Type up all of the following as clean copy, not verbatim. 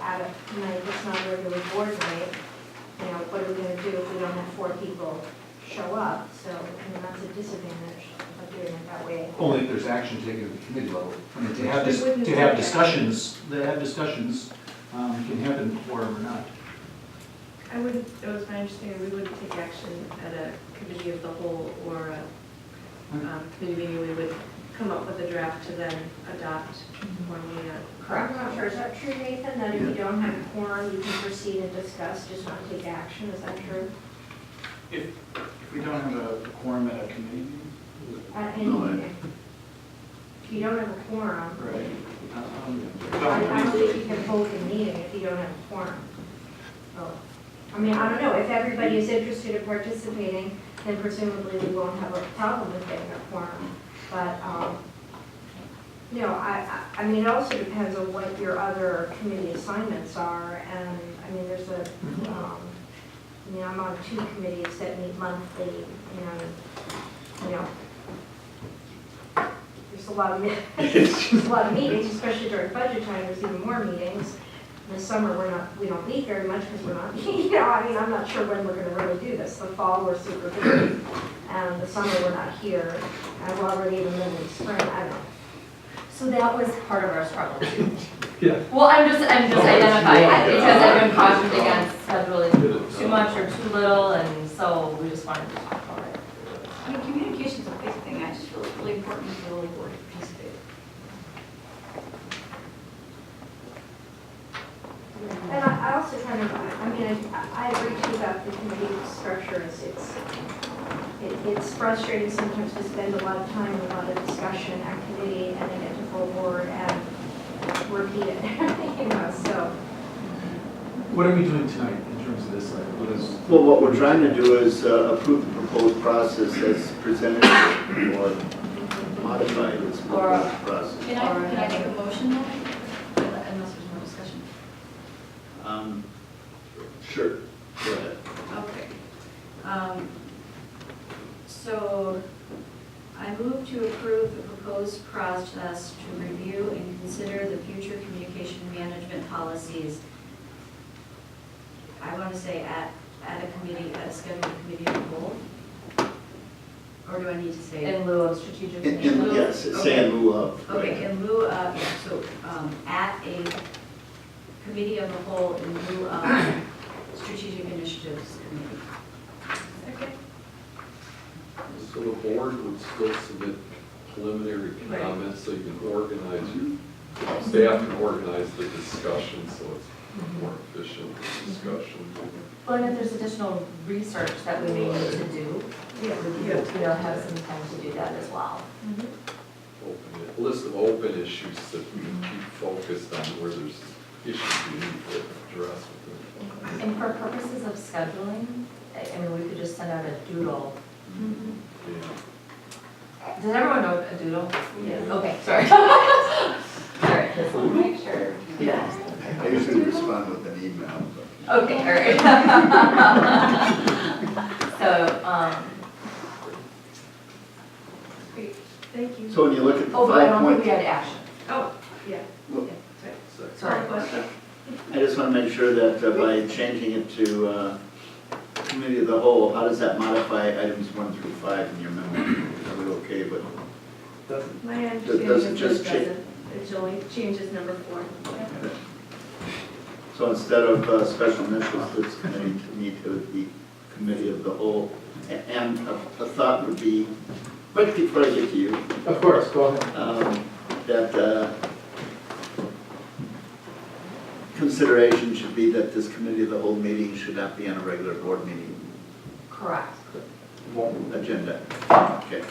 at a night that's not a regular board night, you know, what are we gonna do if we don't have 4 people show up? So, I mean, that's a disadvantage of doing it that way. Only if there's action taken at the committee level. I mean, We wouldn't to have take discussions, can happen or not. It was my understanding, we wouldn't take action at a committee of the whole or a committee meeting. We would come up with a draft to then adopt when we, I'm not sure, is that true, Nathan, that if you don't have a quorum, you can proceed and discuss, just not take action, is that true? If we don't have a quorum at a committee meeting? At any meeting? If you don't have a quorum, Right. I don't think you can hold a meeting if you don't have a quorum. Oh. I mean, I don't know, if everybody is interested in participating, then presumably we won't have a problem with getting a quorum. But, you know, I mean, it also depends on what your other committee assignments are, and, I mean, there's a, I mean, I'm on 2 committees that meet monthly, and, you know, there's a lot of, there's a lot of meetings, especially during budget time, there's even more meetings. In the summer, we don't meet very much because we're not, you know, I mean, I'm not sure when we're gonna really do this. The fall, we're super busy, and the summer, we're not here, and we're already in the middle of spring, I don't know. So that was part of our struggle too. Yeah. Well, I'm just identifying it because I've been cautioned against scheduling too much or too little, and so we just wanted to talk about it. I mean, communication's a big thing. I just feel it's really important for the whole board to participate. And I also kind of, I mean, I agree too about the committee structure. It's frustrating sometimes to spend a lot of time, a lot of discussion, activity, and then get to full board and repeat it, you know, so. What are we doing tonight in terms of this? Like, what is? Well, what we're trying to do is approve the proposed process as presented or modified as proposed process. Can I make a motion though? Unless there's more discussion. Sure, go ahead. Okay. So I move to approve the proposed process to review and consider the future communication management policies. I want to say at a committee, at a scheduled committee of the whole. Or do I need to say? In lieu of strategic In- initiative. Yes, say in lieu of. right. Okay, in lieu of, yeah, so at a committee of the whole in lieu of strategic initiatives committee. Okay. So the board would still submit preliminary Right. comments, so you can organize staff can organize the discussion, so it's more efficient discussion. Well, and if there's additional research that we may need to do, we have some time to do that as well. A list of open issues that we can keep focused on where there's issues we need to address with it. And for purposes of scheduling, I mean, we could just send out a doodle. Yeah. Does everyone know a doodle? Yes. Okay, sorry. Sorry, just want to make sure. Yeah. I usually respond with an email, but. Okay, all right. So, great, thank you. So when you look at the oh, but I don't think 5 we had action. Oh, yeah. Well, So- Sorry. Question? I just want to make sure that by changing it to committee of the whole, how does that modify items 1 through 5 in your memo? Are we okay with? My understanding does is it it just doesn't, it only changes number 4. So instead of special initiatives, this committee to meet with the committee of the whole. And a thought would be, quick before I get to you, Of course, go ahead. that consideration should be that this committee of the whole meeting should not be on a regular board meeting Correct. agenda. Okay.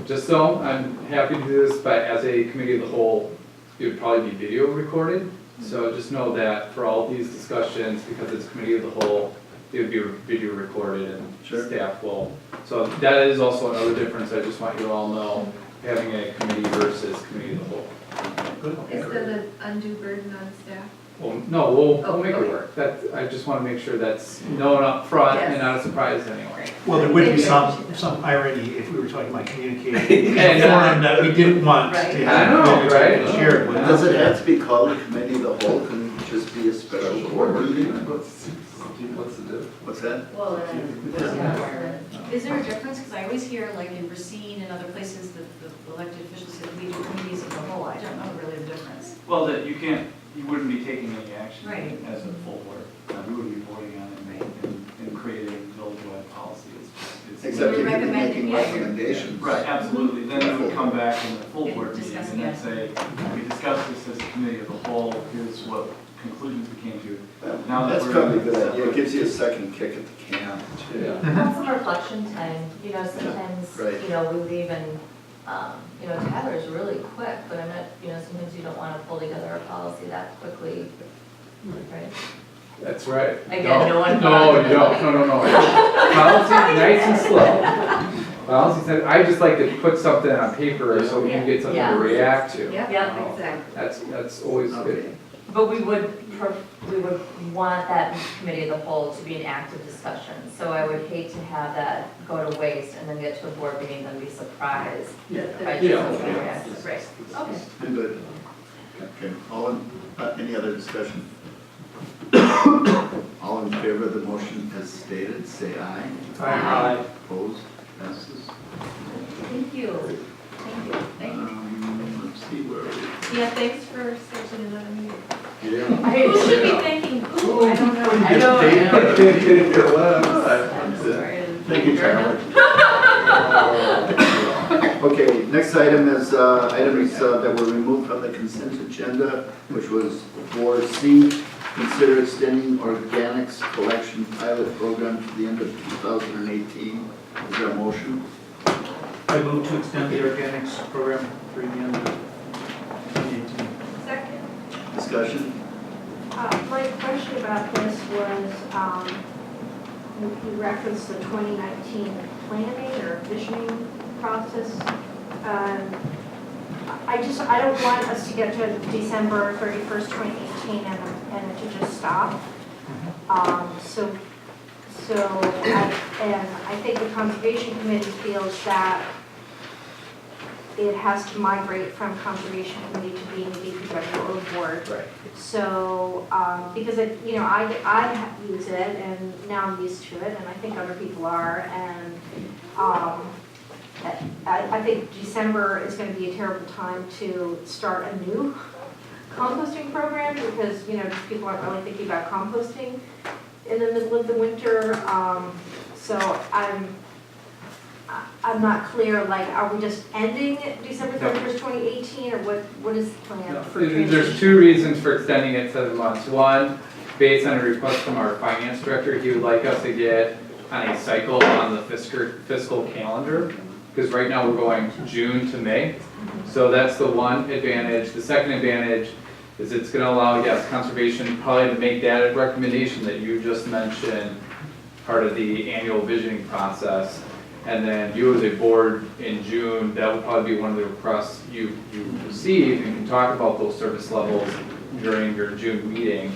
Just so, I'm happy to do this, but as a committee of the whole, it would probably be video recorded. So just know that for all these discussions, because it's committee of the whole, it would be video recorded and Sure. staff will. So that is also another difference. I just want you to all know, having a committee versus committee of the whole. good. Is that an undue burden on staff? Well, no, we'll Oh, make it okay. work. That, I just want to make sure that's known up front and Yes. not a surprise anyway. Well, there would be Thank you. some irony if we were talking about communicating in And, a forum that we didn't want Right. to I know, have right? shared with Does us. it have to be called a committee of the whole? Can it just be a special board meeting? What's the difference? What's that? Well, is there a difference? Because I always hear, like in Racine and other places, that the elected officials say we do committees of the whole. I don't know really the difference. Well, that you wouldn't be taking any action Right. as a full board. We wouldn't be voting on it and creating village-wide policy. It's Except you You're could be recommending, making yeah, you're- recommendations. Right, absolutely. Then you would come back in the full And board meeting discuss and then again. say, we discussed this as a committee of the whole, here's what conclusions we came to. Now that That's we're- probably a good idea. It gives you a second kick at the can. Yeah. Have some reflection time, you know, sometimes, Right. you know, we leave and, you know, Tyler's really quick, but I'm not, you know, sometimes you don't want to pull together a policy that quickly, right? That's right. Again, no one- No, you don't, no. Policy, nice and slow. Policy said, I just like to put something on paper so we can get something Yeah. to react to. Yeah. Exactly. That's always Okay. good. But we would want that committee of the whole to be an active discussion. So I would hate to have that go to waste and then get to a board meeting and be surprised by just Yeah. something reactive. Right, okay. I'm good. Okay, any other discussion? All in favor of the motion as stated, say aye. Aye. Opposed, passes. Thank you. Thank you. Thank you. Let's see where we. Yeah, thanks for starting another meeting. Yeah. Who should be thanking who? I don't know. I know. I'm sorry. Thank you, Charlie. Okay, next item is items that were removed from the consent agenda, which was 4C, consider extending organics collection pilot program to the end of 2018. Is there a motion? I move to extend the organics program through the end of 2018. Second. Discussion? My question about this was, you referenced the 2019 planning or visioning process. I don't want us to get to December 31st, 2018 and it to just stop. I think the Conservation Committee feels that it has to migrate from Conservation Committee to being DPW or board. Right. So, because I use it and now I'm used to it and I think other people are and I think December is going to be a terrible time to start a new composting program because, just people aren't really thinking about composting in the middle of the winter. So I'm not clear, are we just ending December 31st, 2018 or what is the plan? for There's transition? 2 reasons for extending it 7 months. One, based on a request from our finance director, he would like us to get on a cycle on the fiscal calendar. Because right now we're going June to May. So that's the one advantage. The second advantage is it's going to allow, yes, conservation probably to make that recommendation that you just mentioned, part of the annual visioning process. And then you as a board in June, that would probably be one of the requests you receive and can talk about those service levels during your June meeting.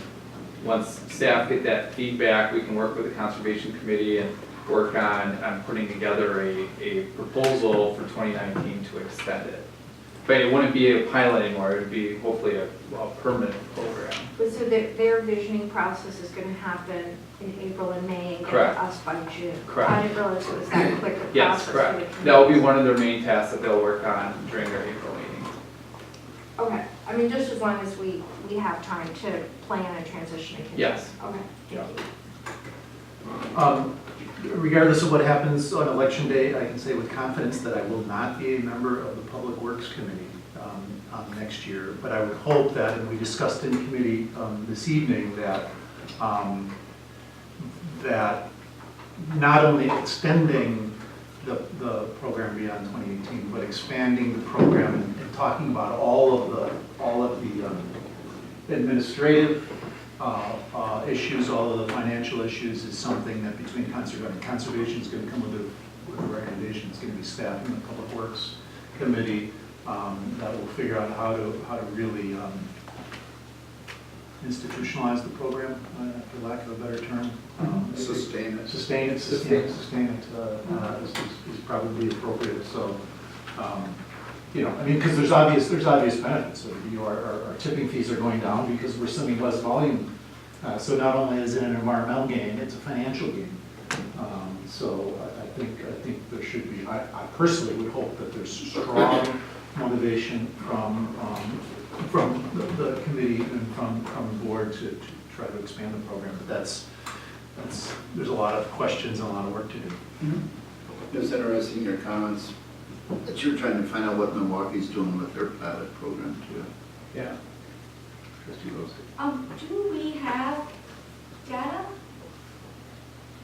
Once staff get that feedback, we can work with the Conservation Committee and work on putting together a proposal for 2019 to extend it. But it wouldn't be a pilot anymore, it would be hopefully a permanent program. So their visioning process is going to happen in April and May and get Correct. us by June. Correct. I didn't realize it was that quick a process. Yes, for correct. the committee. That will be one of their main tasks that they'll work on during their April meeting. Okay, just as long as we have time to plan and transition again. Yes. Okay, thank you. Regardless of what happens on election day, I can say with confidence that I will not be a member of the Public Works Committee next year. But I would hope that, and we discussed in committee this evening, that that not only extending the program beyond 2018, but expanding the program and talking about all of the administrative issues, all of the financial issues is something that between conservation is going to come with a recommendation. It's going to be staff in the Public Works Committee that will figure out how to really institutionalize the program, for lack of a better term. Sustain it. Sustain it is probably appropriate, so, I mean, because there's obvious benefits. So, our tipping fees are going down because we're sending less volume. So not only is it an environmental gain, it's a financial gain. So I think there should be, I personally would hope that there's strong motivation from the committee and from the board to try to expand the program. But there's a lot of questions and a lot of work to do. It was interesting, your comments, that you're trying to find out what Milwaukee's doing with their pilot program too. Yeah. Trustee Rose. Do we have data?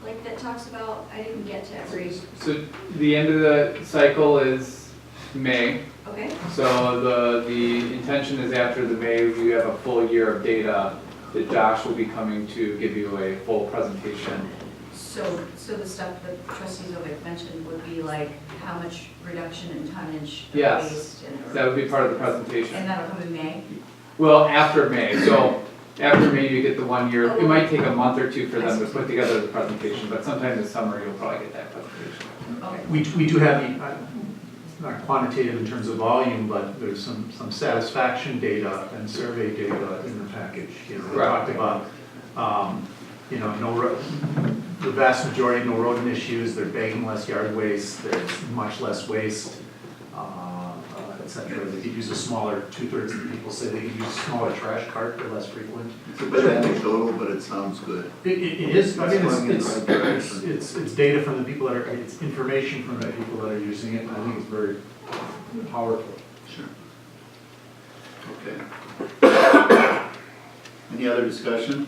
Like that talks about, I didn't get to every, So the end of the cycle is May. okay? So the intention is after the May, you have a full year of data that Josh will be coming to give you a full presentation. So the stuff that trustee Zovic mentioned would be like how much reduction in tonnage of Yes, waste and. that would be part of the presentation. And that'll come in May? Well, after May, so after May you get the 1 year, it might take a month or two for them to put together the presentation, but sometime this summer you'll probably get that presentation. Okay. We do have, it's not quantitative in terms of volume, but there's some satisfaction data and survey data in the package. We talked about, the vast majority, no rodent issues, they're bagging less yard waste, there's much less waste, et cetera. They could use a smaller, 2/3 of the people say they could use a smaller trash cart, they're less frequent. It's a bit anecdotal, but it sounds good. It is, I mean, It's going in the right direction. it's data from the people that are, it's information from the people that are using it, and I think it's very powerful. Sure. Okay. Any other discussion?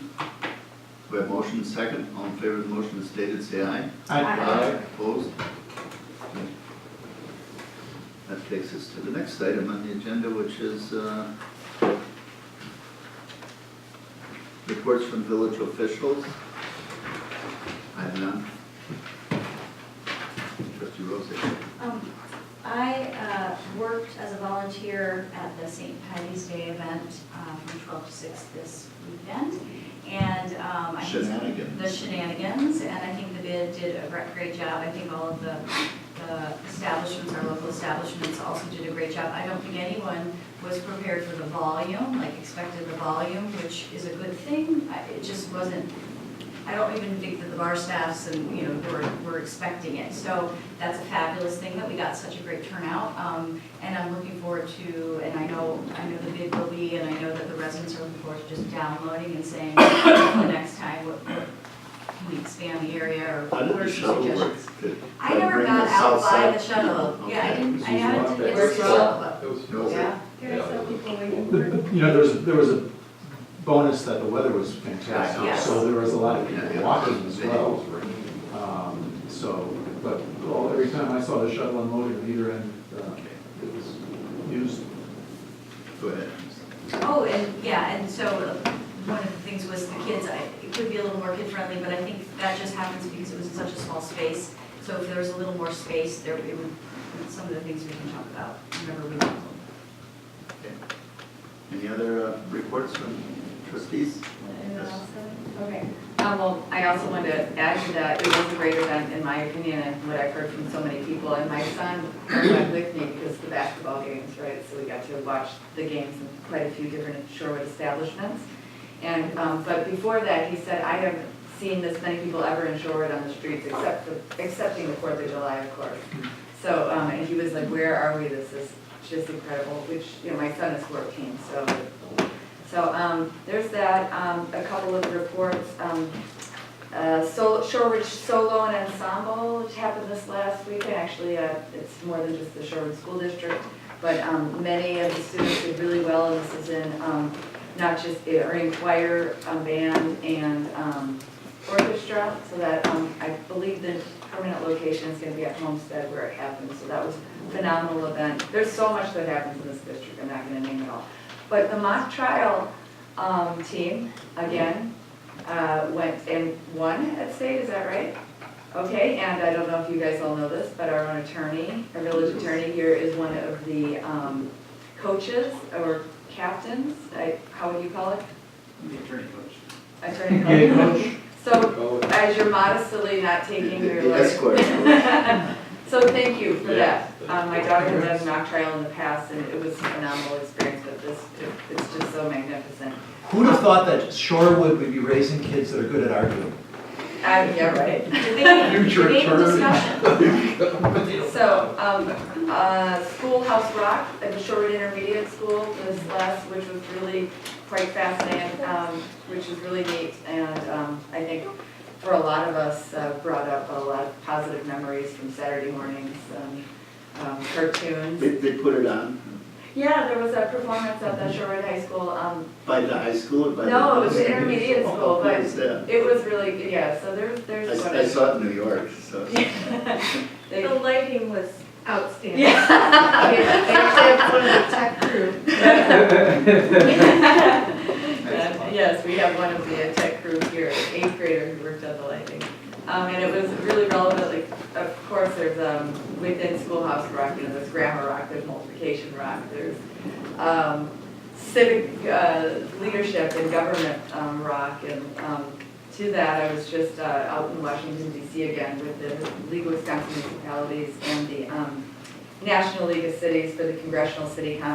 We have motion and second. All in favor of the motion as stated, say aye. Aye. Opposed? That takes us to the next item on the agenda, which is reports from village officials. I have none. Trustee Rose. I worked as a volunteer at the St. Patty's Day event from 12 to 6 this weekend. And I think Shenanigans. the shenanigans, and I think the bid did a great job. I think all of the establishments, our local establishments also did a great job. I don't think anyone was prepared for the volume, like expected the volume, which is a good thing. It just wasn't, I don't even think that the bar staffs and, were expecting it. So that's a fabulous thing that we got such a great turnout. And I'm looking forward to, and I know the bid will be, and I know that the residents are looking forward to just downloading and saying, the next time, what can we expand the area, or How did what are the some shuttle work? suggestions? I never got out by the shuttle. Yeah, I haven't get to the shuttle, but, yeah. There are some people waiting for. There was a bonus that the weather was fantastic, Yes. so there was a lot of Yeah, people yeah. walking as well. But every time I saw the shuttle unloading at either end, it was used. Go ahead. Oh, and so one of the things was the kids, it could be a little more kid-friendly, but I think that just happens because it was in such a small space. So if there was a little more space, it would, some of the things we can talk about, remember we talked. Okay. Any other reports from trustees? Anyone else have it? Okay. Well, I also wanted to add to that, it was a great event in my opinion, and what I've heard from so many people. And my son went with me because the basketball games, right? So we got to watch the games in quite a few different Shorewood establishments. And but before that, he said, I haven't seen this many people ever in Shorewood on the streets, excepting the 4th of July, of course. So and he was like, where are we? This is just incredible. Which my son is 14, so. So there's that, a couple of reports. Shorewood Solo and Ensemble, which happened this last weekend. Actually, it's more than just the Shorewood School District, but many of the students did really well, and this is in not just in choir, band, and orchestra. So that I believe the permanent location is going to be at Homestead where it happened. So that was a phenomenal event. There's so much that happens in this district. I'm not going to name it all. But the mock trial team, again, went and won at state, is that right? Okay, and I don't know if you guys all know this, but our own attorney, our village attorney here is one of the coaches or captains, how would you call it? The attorney coach. Attorney Yeah, coach. coach. So as you're modestly not taking your The lawyer. escort. So thank you for that. Yeah. My daughter has done a mock trial in the past and it was a phenomenal experience, but it's just so magnificent. Who'd have thought that Shorewood would be raising kids that are good at arguing? Yeah, right. Future Debate and attorney. discussion. So, Schoolhouse Rock at the Shorewood Intermediate School this last, which was really quite fascinating, which was really neat. And I think for a lot of us, brought up a lot of positive memories from Saturday mornings, cartoons. They put it on Yeah, there was a performance at the Shorewood High School. by the high school or by the? No, it was the intermediate school, Oh, but who's that? it was really, yeah, so there's. I saw it in New York, so. They- The lighting was outstanding. Yeah. They actually have one of the tech crew. Yes, we have one of the tech crew here, an 8th grader who worked on the lighting. And it was really relevant, like, of course, there's, within Schoolhouse Rock, there's grammar rock, there's multiplication rock, there's, civic, leadership and government, rock, and, to that, I was just, out in Washington DC again with the League of Wisconsin Municipalities and the, National League of Cities for the Congressional City Conference.